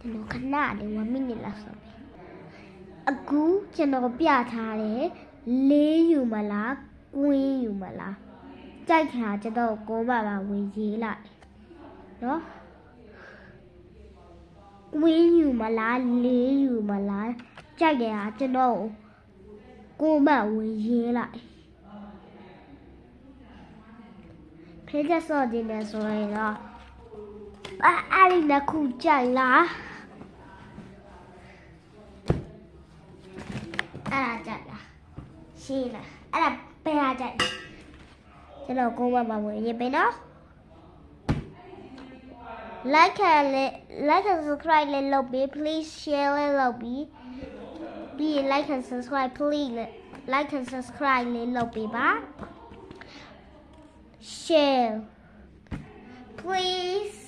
ကျွန်တော်ခဏလေး1 minute လောက်ဆိုပြီအခုကျွန်တော်ပြထားတယ်လေးယူမလားကွင်းယူမလားကြိုက်ခါကျွန်တော်ကိုပါဝင်ရေးလိုက်နော်ကွင်းယူမလားလေးယူမလားကြိုက်ခါကျွန်တော်ကိုမဝင်ရေးလိုက်ဖေးချက်စော့တင်နေဆိုရင်တော့အဲ့ဒီနှစ်ခုကြိုက်လားအဲ့ဒါကြိုက်လားရှင်းလားအဲ့ဒါဘယ်ဟာကြိုက်ကျွန်တော်ကိုမဝင်ရေးပေးနော် like and subscribe လေးလုပ်ပြီး please share လေးလုပ်ပြီး like and subscribe please like and subscribe လေးလုပ်ပြီးပါ share please